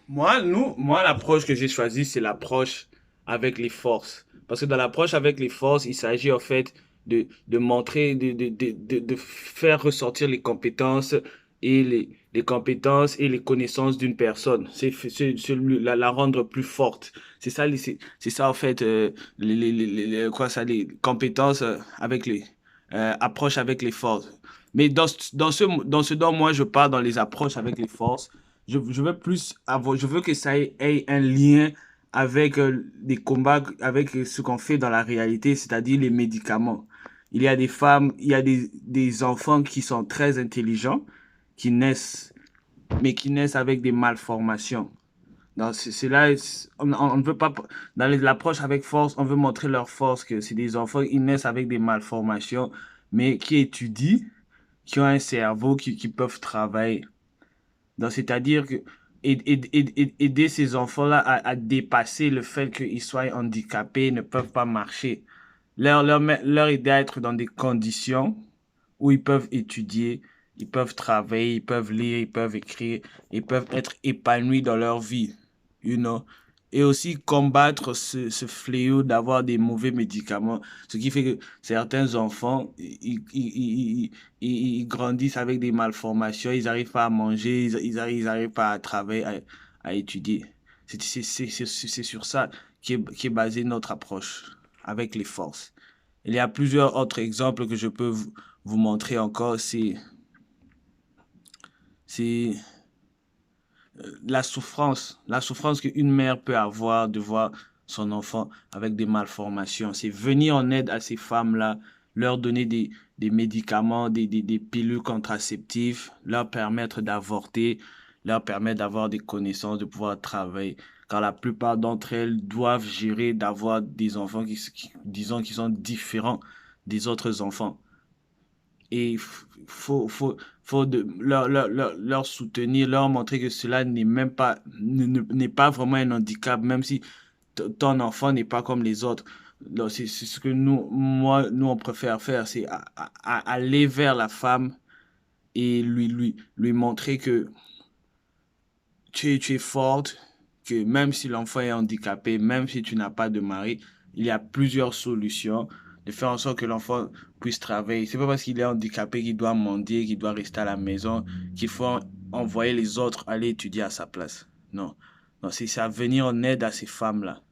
Moi, l'approche que j'ai choisie, c'est l'approche avec les forces. Parce que dans l'approche avec les forces, il s'agit en fait de montrer, de faire ressortir les compétences et les compétences et les connaissances d'une personne. La rendre plus forte. C'est ça en fait, quoi ça, les compétences avec approche avec les forces. Mais dans ce dont moi je parle dans les approches avec les forces, je veux plus avoir, je veux que ça ait un lien avec les combats, avec ce qu'on fait dans la réalité, c'est-à-dire les médicaments. Il y a des femmes, il y a des enfants qui sont très intelligents, qui naissent, mais qui naissent avec des malformations. Donc, c'est là, on ne veut pas, dans l'approche avec force, on veut montrer leur force, que c'est des enfants, ils naissent avec des malformations, mais qui étudient, qui ont un cerveau, qui peuvent travailler. Donc, c'est-à-dire que aider ces enfants-là à dépasser le fait qu'ils soient handicapés, ne peuvent pas marcher. Leur aider à être dans des conditions où ils peuvent étudier, ils peuvent travailler, ils peuvent lire, ils peuvent écrire, ils peuvent être épanouis dans leur vie, you know. Et aussi combattre ce fléau d'avoir des mauvais médicaments. Ce qui fait que certains enfants, ils grandissent avec des malformations, ils n'arrivent pas à manger, ils arrivent pas à travailler, à étudier. C'est sur ça qui est basée notre approche avec les forces. Il y a plusieurs autres exemples que je peux vous montrer encore. C'est la souffrance qu'une mère peut avoir de voir son enfant avec des malformations. C'est venir en aide à ces femmes-là, leur donner des médicaments, des pilules contraceptives, leur permettre d'avorter, leur permettre d'avoir des connaissances, de pouvoir travailler. Car la plupart d'entre elles doivent gérer d'avoir des enfants disons, qui sont différents des autres enfants. Et faut leur soutenir, leur montrer que cela n'est même pas, n'est pas vraiment un handicap, même si ton enfant n'est pas comme les autres. Donc, c'est ce que nous, on préfère faire, c'est aller vers la femme et lui montrer que tu es forte, que même si l'enfant est handicapé, même si tu n'as pas de mari, il y a plusieurs solutions de faire en sorte que l'enfant puisse travailler. C'est pas parce qu'il est handicapé qu'il doit mendier, qu'il doit rester à la maison, qu'il faut envoyer les autres aller étudier à sa place. Non. Non, c'est ça, venir en aide à ces femmes-là.